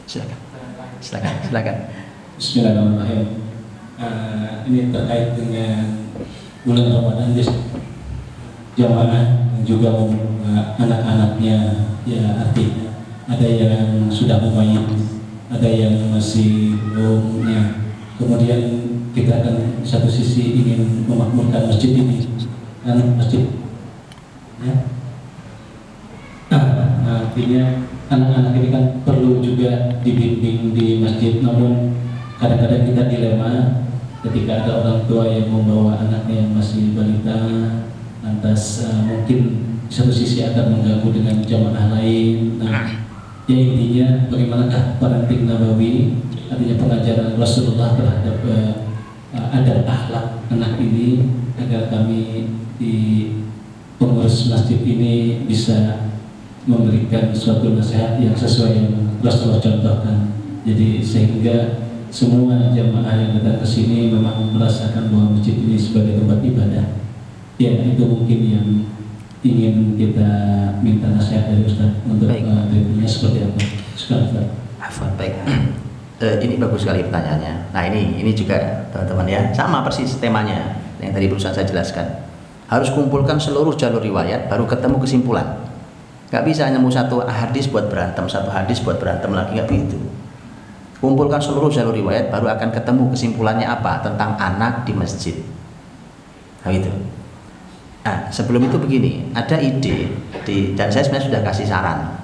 Silakan. Bismillahirrahmanirrahim. Ini terkait dengan bulan Ramadan, jamaah dan juga anak-anaknya, ya artinya ada yang sudah mumayyiz, ada yang masih belum. Ya. Kemudian kita akan satu sisi ingin memakmurkan masjid ini, kan masjid, ya. Artinya anak-anak ini kan perlu juga dibimbing di masjid, namun kadang-kadang kita dilema ketika ada orang tua yang membawa anaknya yang masih balita, lantas mungkin di satu sisi akan mengganggu dengan jamaah lain. Nah, ya intinya bagaimanakah parenting nabawi, artinya pengajaran Rasulullah terhadap adab akhlak anak ini, agar kami di pengurus masjid ini bisa memberikan suatu nasihat yang sesuai yang Rasulullah contohkan. Jadi sehingga semua jamaah yang datang ke sini memang merasakan bahwa masjid ini sebagai tempat ibadah. Ya, itu mungkin yang ingin kita minta nasihat dari Ustaz untuk dirinya seperti apa. Sekarang Afwan, baik. Ini bagus sekali pertanyaannya. Nah, ini juga teman-teman ya, sama persis temanya yang tadi berusaha saya jelaskan. Harus kumpulkan seluruh jalur riwayat baru ketemu kesimpulan. Gak bisa nemu satu hadis buat berantem, satu hadis buat berantem lagi, gak begitu. Kumpulkan seluruh jalur riwayat baru akan ketemu kesimpulannya apa tentang anak di masjid. Nah itu. Nah, sebelum itu begini, ada ide dan saya sebenarnya sudah kasih saran.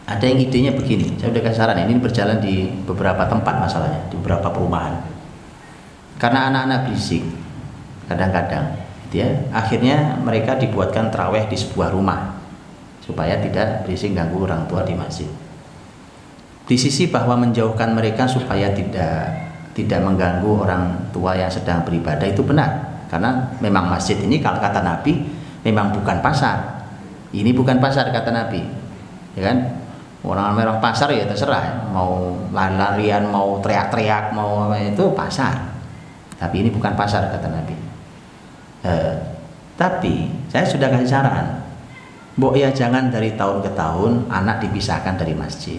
Ada yang idenya begini, saya sudah kasih saran. Ini berjalan di beberapa tempat masalahnya, di beberapa perumahan. Karena anak-anak berisik, kadang-kadang, ya, akhirnya mereka dibuatkan tarawih di sebuah rumah supaya tidak berisik ganggu orang tua di masjid. Di sisi bahwa menjauhkan mereka supaya tidak mengganggu orang tua yang sedang beribadah itu benar, karena memang masjid ini kalau kata Nabi memang bukan pasar. Ini bukan pasar kata Nabi, ya kan? Orang pasar ya terserah, mau lari-larian, mau teriak-teriak, mau itu pasar. Tapi ini bukan pasar kata Nabi. Tapi saya sudah kasih saran, Mbok ya jangan dari tahun ke tahun anak dipisahkan dari masjid.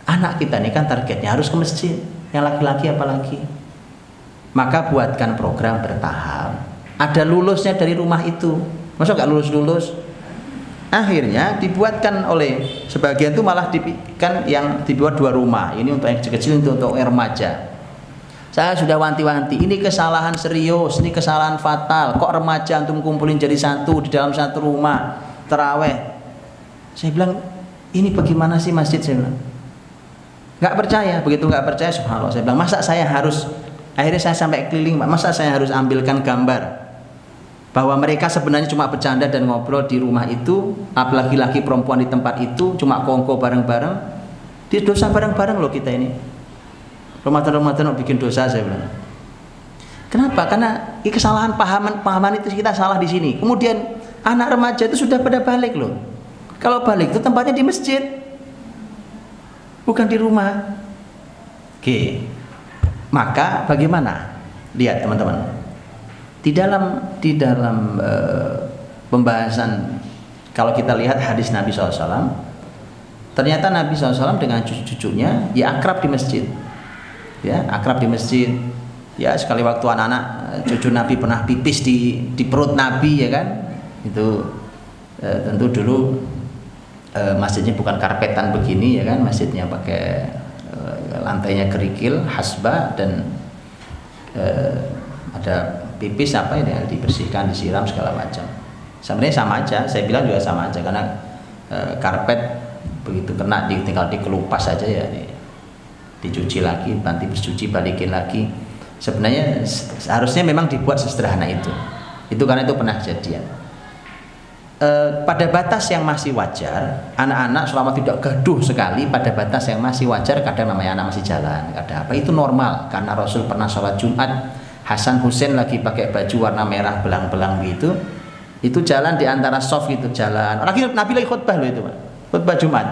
Anak kita ini kan targetnya harus ke masjid, yang laki-laki apalagi. Maka buatkan program bertahap. Ada lulusnya dari rumah itu. Masa nggak lulus-lulus? Akhirnya dibuatkan oleh sebagian itu malah kan yang dibuat 2 rumah. Ini untuk yang kecil-kecil, untuk remaja. Saya sudah wanti-wanti, ini kesalahan serius, ini kesalahan fatal. Kok remaja antum kumpulin jadi satu di dalam satu rumah taraweh? Saya bilang, ini bagaimana sih masjid? Saya bilang, nggak percaya. Begitu nggak percaya, subhanallah, saya bilang, masa saya harus, akhirnya saya sampai keliling, masa saya harus ambilkan gambar bahwa mereka sebenarnya cuma bercanda dan ngobrol di rumah itu, apalagi laki perempuan di tempat itu, cuma kongko bareng-bareng, di dosa bareng-bareng loh kita ini. Ramadan bikin dosa, saya bilang. Kenapa? Karena kesalahan pahaman itu kita salah di sini. Kemudian anak remaja itu sudah pada balik loh. Kalau balik itu tempatnya di masjid, bukan di rumah. Oke. Maka bagaimana? Lihat teman-teman. Di dalam pembahasan, kalau kita lihat hadis Nabi SAW, ternyata Nabi SAW dengan cucu-cucunya ya akrab di masjid. Ya, akrab di masjid. Ya, sekali waktu anak-anak cucu Nabi pernah pipis di perut Nabi, ya kan? Itu tentu dulu masjidnya bukan karpetan begini, ya kan? Masjidnya pakai lantainya kerikil, hasbah, dan ada pipis apa ini dibersihkan, disiram segala macam. Sebenarnya sama aja, saya bilang juga sama aja, karena karpet begitu kena tinggal dikelupas saja ya, dicuci lagi, nanti bercuci balikin lagi. Sebenarnya harusnya memang dibuat sesederhana itu karena itu pernah kejadian. Pada batas yang masih wajar, anak-anak selama tidak gaduh sekali, pada batas yang masih wajar, kadang namanya anak masih jalan, kadang apa, itu normal. Karena Rasul pernah sholat Jumat, Hasan Husain lagi pakai baju warna merah belang-belang gitu, itu jalan di antara soft gitu, jalan. Lagi Nabi lagi khutbah loh itu, Pak. Khutbah Jumat,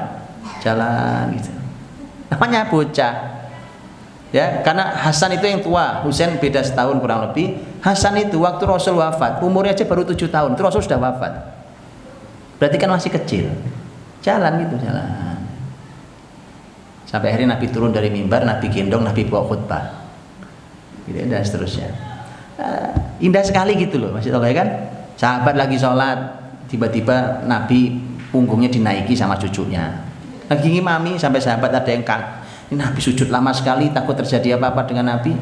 jalan gitu. Namanya bocah. Ya, karena Hasan itu yang tua, Husain beda setahun kurang lebih. Hasan itu waktu Rasul wafat, umurnya aja baru 7 tahun, itu Rasul sudah wafat. Berarti kan masih kecil. Jalan gitu, jalan. Sampai akhirnya Nabi turun dari mimbar, Nabi gendong, Nabi bawa khutbah, gitu, dan seterusnya. Indah sekali gitu loh, Masya Allah, ya kan? Sahabat lagi sholat, tiba-tiba Nabi punggungnya dinaiki sama cucunya. Lagi ngimami, sampai sahabat ada yang ini Nabi sujud lama sekali, takut terjadi apa-apa dengan Nabi.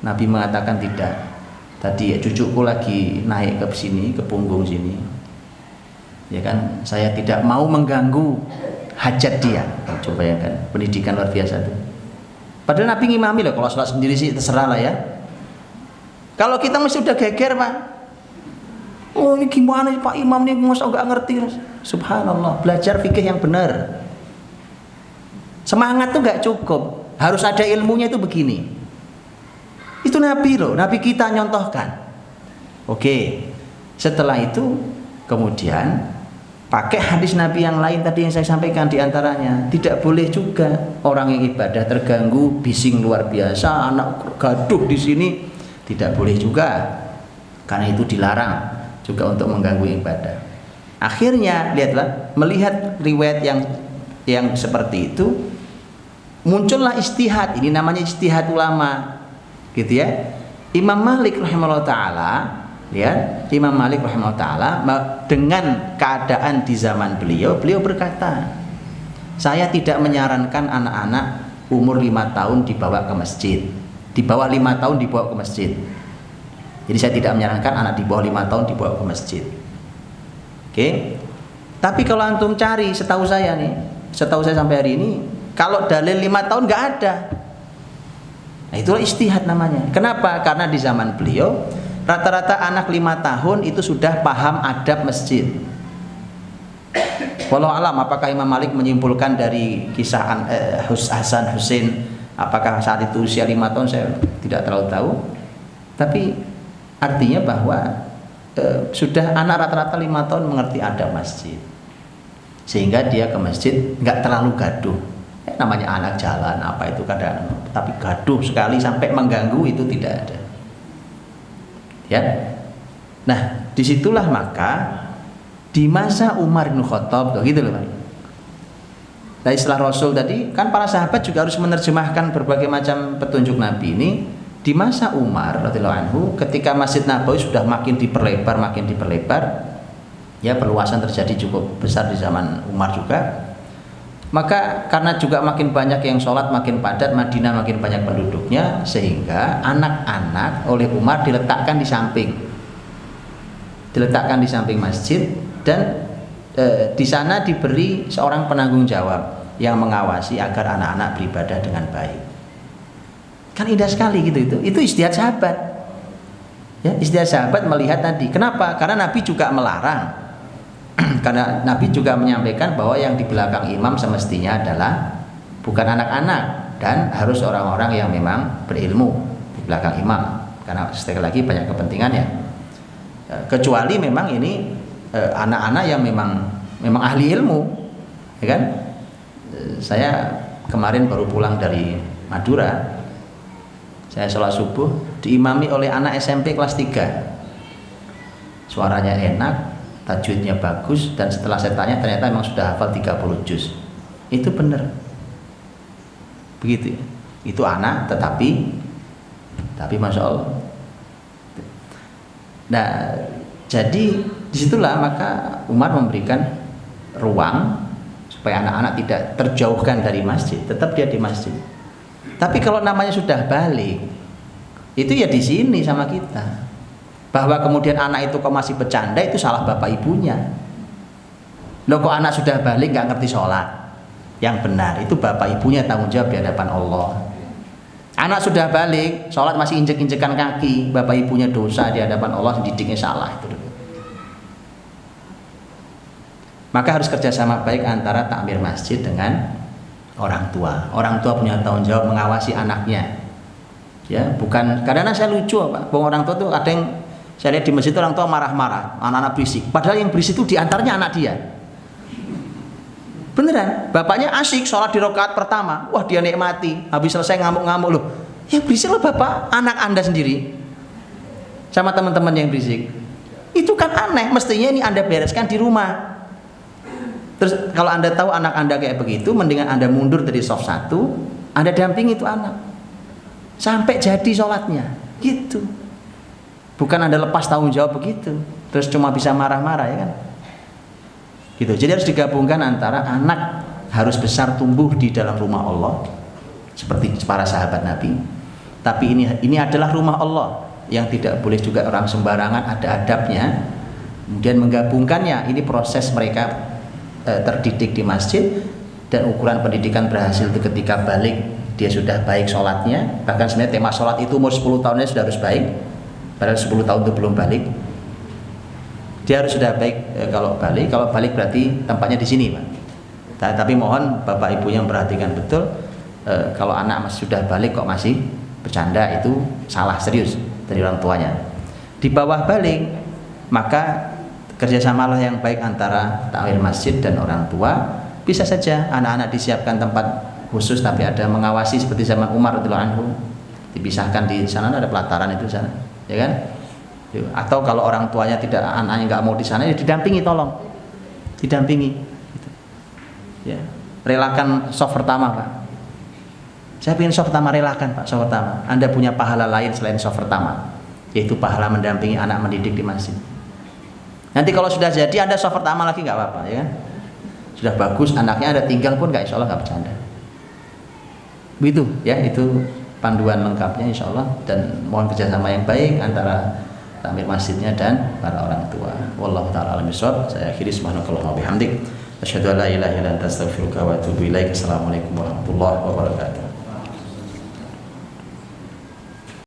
Nabi mengatakan tidak. Tadi cucuku lagi naik ke sini, ke punggung sini. Ya kan, saya tidak mau mengganggu hajat dia. Coba ya kan, pendidikan luar biasa tuh. Padahal Nabi ngimami loh, kalau sholat sendiri sih terserah lah ya. Kalau kita mesti udah geger, Pak. Oh ini gimana sih Pak Imam nih, masa nggak ngerti. Subhanallah, belajar fikih yang benar. Semangat tuh nggak cukup, harus ada ilmunya. Itu begini. Itu Nabi loh, Nabi kita nyontohkan. Oke, setelah itu kemudian pakai hadis Nabi yang lain tadi yang saya sampaikan, diantaranya tidak boleh juga orang yang ibadah terganggu, bising luar biasa, anak gaduh di sini, tidak boleh juga, karena itu dilarang juga untuk mengganggu ibadah. Akhirnya lihatlah, melihat riwayat yang seperti itu, muncullah ijtihad. Ini namanya ijtihad ulama, gitu ya. Imam Malik rahimahullah taala, lihat, Imam Malik rahimahullah taala dengan keadaan di zaman beliau berkata, saya tidak menyarankan anak-anak umur 5 tahun dibawa ke masjid, di bawah 5 tahun dibawa ke masjid. Jadi saya tidak menyarankan anak di bawah 5 tahun dibawa ke masjid. Oke. Tapi kalau antum cari, setahu saya sampai hari ini, kalau dalil 5 tahun nggak ada. Nah, itulah ijtihad namanya. Kenapa? Karena di zaman beliau rata-rata anak 5 tahun itu sudah paham adab masjid. Wallahu alam, apakah Imam Malik menyimpulkan dari kisah Hasan Husain, apakah saat itu usia 5 tahun, saya tidak terlalu tahu. Tapi artinya bahwa sudah anak rata-rata 5 tahun mengerti adab masjid, sehingga dia ke masjid nggak terlalu gaduh. Namanya anak jalan apa itu kadang, tapi gaduh sekali sampai mengganggu itu tidak ada. Ya, nah disitulah maka di masa Umar bin Khattab, gitu loh Pak. Nah istilah Rasul tadi kan para sahabat juga harus menerjemahkan berbagai macam petunjuk Nabi ini. Di masa Umar radhiyallahu anhu, ketika Masjid Nabawi sudah makin diperlebar, ya perluasan terjadi cukup besar di zaman Umar juga. Maka karena juga makin banyak yang sholat, makin padat, Madinah makin banyak penduduknya, sehingga anak-anak oleh Umar diletakkan di samping masjid, dan di sana diberi seorang penanggung jawab yang mengawasi agar anak-anak beribadah dengan baik. Kan indah sekali gitu itu ijtihad sahabat. Ya, ijtihad sahabat melihat tadi. Kenapa? Karena Nabi juga melarang. Karena Nabi juga menyampaikan bahwa yang di belakang imam semestinya adalah bukan anak-anak, dan harus orang-orang yang memang berilmu di belakang imam. Karena sekali lagi banyak kepentingannya. Kecuali memang ini anak-anak yang memang ahli ilmu, ya kan? Saya kemarin baru pulang dari Madura. Saya sholat subuh diimami oleh anak SMP kelas 3. Suaranya enak, tajwidnya bagus, dan setelah saya tanya ternyata memang sudah hafal 30 juz. Itu benar. Begitu ya. Itu anak tapi Masya Allah. Nah, jadi disitulah maka Umar memberikan ruang supaya anak-anak tidak terjauhkan dari masjid, tetap dia di masjid. Tapi kalau namanya sudah balik, itu ya di sini sama kita. Bahwa kemudian anak itu kok masih bercanda, itu salah bapak ibunya. Loh kok anak sudah balik nggak ngerti sholat? Yang benar itu bapak ibunya tanggung jawab di hadapan Allah. Anak sudah balik, sholat masih injek-injekan kaki, bapak ibunya dosa di hadapan Allah, didiknya salah itu. Maka harus kerjasama baik antara takmir masjid dengan orang tua. Orang tua punya tanggung jawab mengawasi anaknya. Ya, bukan karena saya lucu Pak. Orang tua tuh ada yang saya lihat di masjid itu orang tua marah-marah, anak-anak berisik. Padahal yang berisik itu diantaranya anak dia. Beneran, bapaknya asik sholat di rakaat pertama, wah dia nikmati. Habis selesai ngamuk-ngamuk loh. Yang berisik loh bapak, anak anda sendiri. Sama teman-teman yang berisik. Itu kan aneh. Mestinya ini anda bereskan di rumah. Terus kalau Anda tahu anak Anda kayak begitu, mendingan Anda mundur dari soft 1, Anda dampingi itu anak sampai jadi sholatnya, gitu. Bukan Anda lepas tanggung jawab begitu, terus cuma bisa marah-marah, ya kan? Gitu. Jadi harus digabungkan antara anak harus besar tumbuh di dalam rumah Allah seperti para sahabat Nabi, tapi ini adalah rumah Allah yang tidak boleh juga orang sembarangan, ada adabnya. Kemudian menggabungkannya, ini proses mereka terdidik di masjid, dan ukuran pendidikan berhasil itu ketika balik dia sudah baik sholatnya. Bahkan sebenarnya tema sholat itu umur 10 tahunnya sudah harus baik, padahal 10 tahun itu belum balik. Dia harus sudah baik kalau balik berarti tempatnya di sini, Pak. Tapi mohon Bapak Ibu yang perhatikan betul, kalau anak masih sudah balik kok masih bercanda, itu salah serius dari orang tuanya. Di bawah balik, maka kerjasamalah yang baik antara takmir masjid dan orang tua. Bisa saja anak-anak disiapkan tempat khusus, tapi ada mengawasi seperti zaman Umar radhiyallahu anhu, dipisahkan di sana, ada pelataran itu sana, ya kan? Atau kalau orang tuanya tidak, anaknya nggak mau di sana, ya didampingi, tolong didampingi, gitu. Ya, relakan soft pertama, Pak. Saya ingin soft pertama, relakan Pak, soft pertama. Anda punya pahala lain selain soft pertama, yaitu pahala mendampingi anak mendidik di masjid. Nanti kalau sudah jadi Anda soft pertama lagi nggak apa-apa, ya kan? Sudah bagus, anaknya Anda tinggal pun nggak, insya Allah nggak bercanda. Begitu, ya, itu panduan lengkapnya insya Allah, dan mohon kerjasama yang baik antara takmir masjidnya dan para orang tua. Wallahu ta'ala a'lam bishawab. Saya akhiri, subhanakallahumma wa bihamdik, asyhadu an la ilaha illa anta, astaghfiruka wa atubu ilaik. Assalamualaikum warahmatullahi wabarakatuh.